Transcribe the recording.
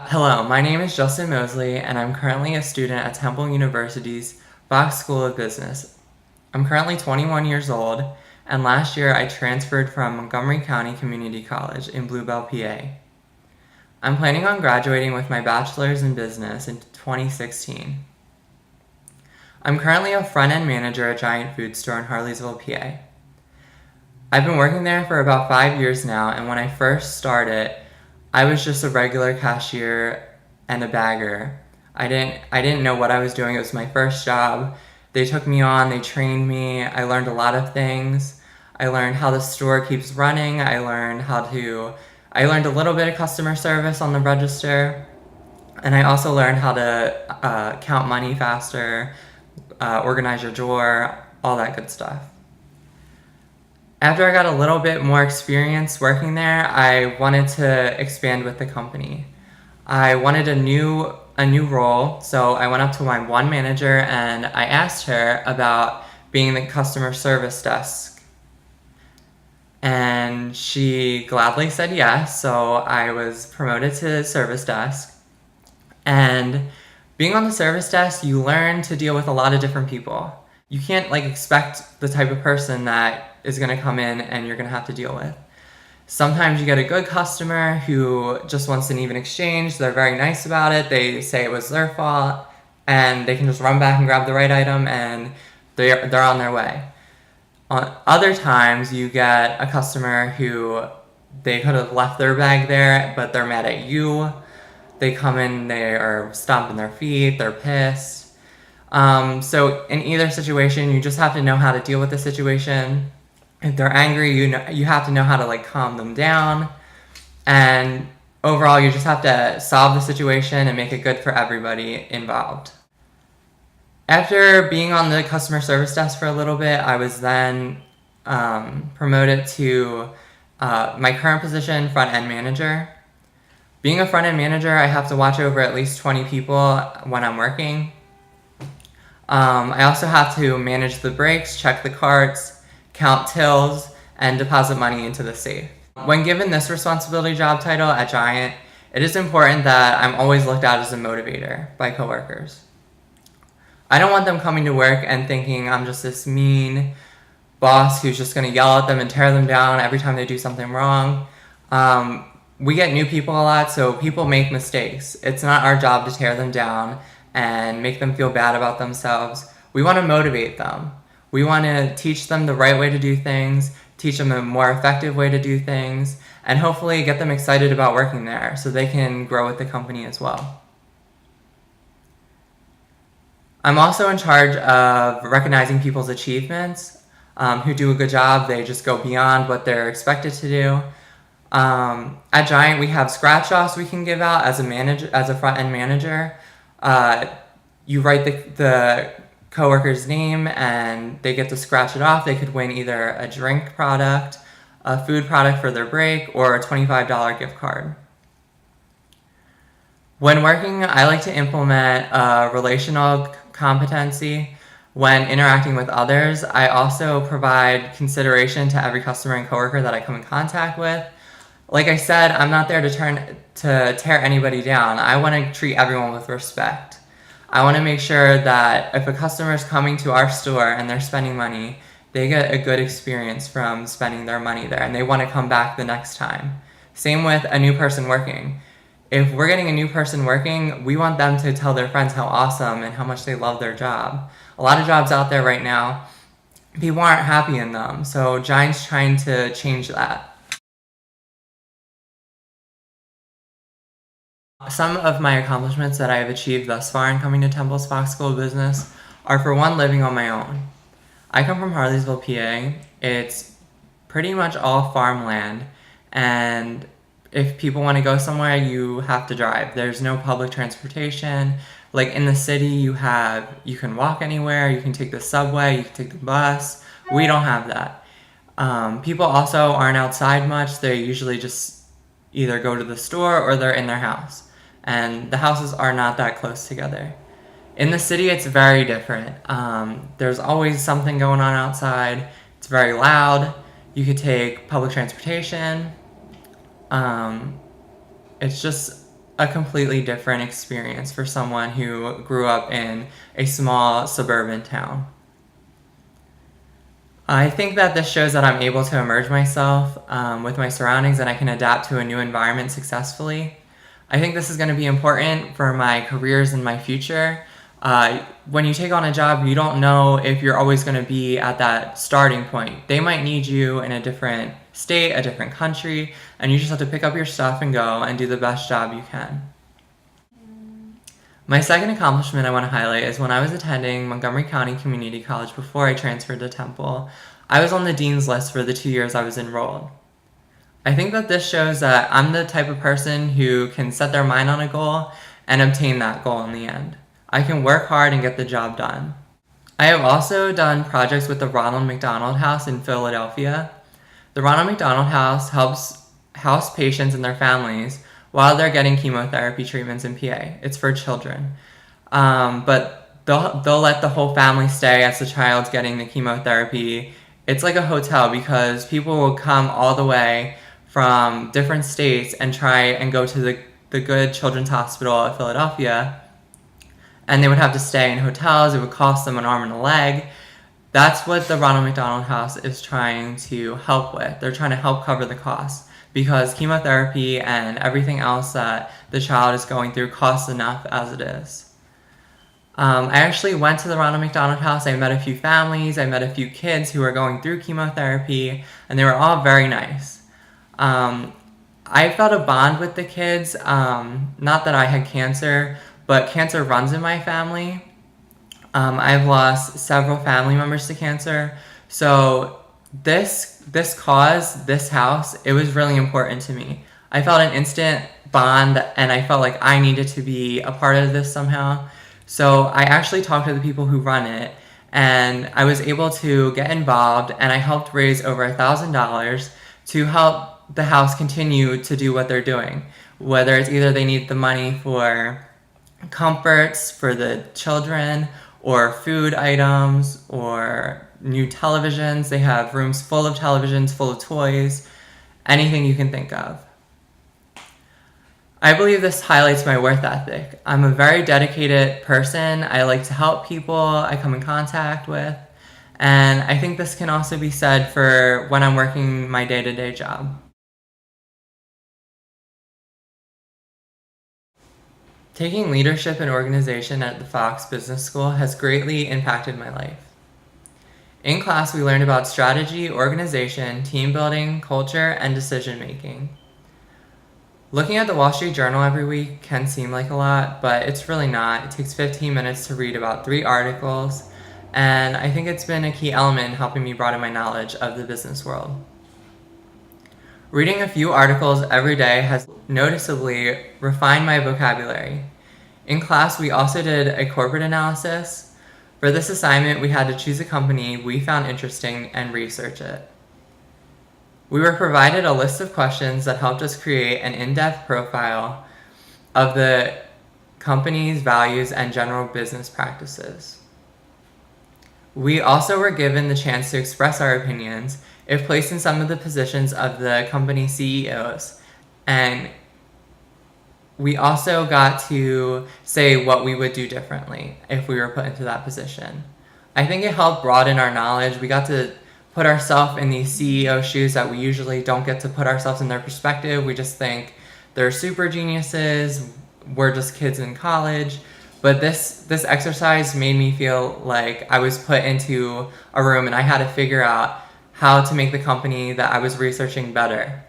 Hello, my name is Justin Mosley, and I'm currently a student at Temple University's Fox School of Business. I'm currently 21 years old, and last year I transferred from Montgomery County Community College in Blue Bell, PA. I'm planning on graduating with my bachelor's in business in 2016. I'm currently a front-end manager at Giant Food Store in Harleysville, PA. I've been working there for about 5 years now, and when I first started, I was just a regular cashier and a bagger. I didn't know what I was doing. It was my first job. They took me on, they trained me. I learned a lot of things. I learned how the store keeps running. I learned a little bit of customer service on the register. And I also learned how to count money faster, organize your drawer, all that good stuff. After I got a little bit more experience working there, I wanted to expand with the company. I wanted a new role, so I went up to my one manager and I asked her about being the customer service desk. And she gladly said yes, so I was promoted to service desk. And being on the service desk, you learn to deal with a lot of different people. You can't expect the type of person that is going to come in and you're going to have to deal with. Sometimes you get a good customer who just wants an even exchange. They're very nice about it. They say it was their fault and they can just run back and grab the right item and they're on their way. On other times you get a customer who they could have left their bag there, but they're mad at you. They come in, they are stomping their feet, they're pissed. So in either situation, you just have to know how to deal with the situation. If they're angry, you have to know how to calm them down. And overall, you just have to solve the situation and make it good for everybody involved. After being on the customer service desk for a little bit, I was then promoted to my current position, front-end manager. Being a front-end manager, I have to watch over at least 20 people when I'm working. I also have to manage the breaks, check the carts, count tills, and deposit money into the safe. When given this responsibility job title at Giant, it is important that I'm always looked at as a motivator by coworkers. I don't want them coming to work and thinking I'm just this mean boss who's just going to yell at them and tear them down every time they do something wrong. We get new people a lot, so people make mistakes. It's not our job to tear them down and make them feel bad about themselves. We want to motivate them. We want to teach them the right way to do things, teach them a more effective way to do things, and hopefully get them excited about working there so they can grow with the company as well. I'm also in charge of recognizing people's achievements. Who do a good job, they just go beyond what they're expected to do. At Giant, we have scratch-offs we can give out as a front-end manager. You write the coworker's name and they get to scratch it off. They could win either a drink product, a food product for their break, or a $25 gift card. When working, I like to implement a relational competency. When interacting with others, I also provide consideration to every customer and coworker that I come in contact with. Like I said, I'm not there to tear anybody down. I want to treat everyone with respect. I want to make sure that if a customer is coming to our store and they're spending money, they get a good experience from spending their money there and they want to come back the next time. Same with a new person working. If we're getting a new person working, we want them to tell their friends how awesome and how much they love their job. A lot of jobs out there right now, people aren't happy in them, so Giant's trying to change that. Some of my accomplishments that I have achieved thus far in coming to Temple's Fox School of Business are, for one, living on my own. I come from Harleysville, PA. It's pretty much all farmland, and if people want to go somewhere, you have to drive. There's no public transportation. Like in the city, you can walk anywhere, you can take the subway, you can take the bus. We don't have that. People also aren't outside much. They usually just either go to the store or they're in their house. And the houses are not that close together. In the city, it's very different. There's always something going on outside. It's very loud. You could take public transportation. It's just a completely different experience for someone who grew up in a small suburban town. I think that this shows that I'm able to immerse myself with my surroundings and I can adapt to a new environment successfully. I think this is going to be important for my careers and my future. When you take on a job, you don't know if you're always going to be at that starting point. They might need you in a different state, a different country, and you just have to pick up your stuff and go and do the best job you can. My second accomplishment I want to highlight is when I was attending Montgomery County Community College before I transferred to Temple, I was on the dean's list for the 2 years I was enrolled. I think that this shows that I'm the type of person who can set their mind on a goal and obtain that goal in the end. I can work hard and get the job done. I have also done projects with the Ronald McDonald House in Philadelphia. The Ronald McDonald House helps house patients and their families while they're getting chemotherapy treatments in PA. It's for children. But they'll let the whole family stay as the child's getting the chemotherapy. It's like a hotel because people will come all the way from different states and try and go to the good children's hospital at Philadelphia. And they would have to stay in hotels. It would cost them an arm and a leg. That's what the Ronald McDonald House is trying to help with. They're trying to help cover the costs because chemotherapy and everything else that the child is going through costs enough as it is. I actually went to the Ronald McDonald House. I met a few families. I met a few kids who were going through chemotherapy, and they were all very nice. I felt a bond with the kids. Not that I had cancer, but cancer runs in my family. I've lost several family members to cancer. So this cause, this house, it was really important to me. I felt an instant bond and I felt like I needed to be a part of this somehow. So I actually talked to the people who run it and I was able to get involved and I helped raise over $1,000 to help the house continue to do what they're doing. Whether it's either they need the money for comforts for the children or food items or new televisions. They have rooms full of televisions, full of toys, anything you can think of. I believe this highlights my work ethic. I'm a very dedicated person. I like to help people I come in contact with. And I think this can also be said for when I'm working my day-to-day job. Taking leadership and organization at the Fox Business School has greatly impacted my life. In class, we learned about strategy, organization, team building, culture, and decision making. Looking at the Wall Street Journal every week can seem like a lot, but it's really not. It takes 15 minutes to read about 3 articles, and I think it's been a key element in helping me broaden my knowledge of the business world. Reading a few articles every day has noticeably refined my vocabulary. In class, we also did a corporate analysis. For this assignment, we had to choose a company we found interesting and research it. We were provided a list of questions that helped us create an in-depth profile of the company's values and general business practices. We also were given the chance to express our opinions if placed in some of the positions of the company CEOs, and we also got to say what we would do differently if we were put into that position. I think it helped broaden our knowledge. We got to put ourselves in these CEO shoes that we usually don't get to put ourselves in their perspective. We just think they're super geniuses, we're just kids in college. But this exercise made me feel like I was put into a room and I had to figure out how to make the company that I was researching better.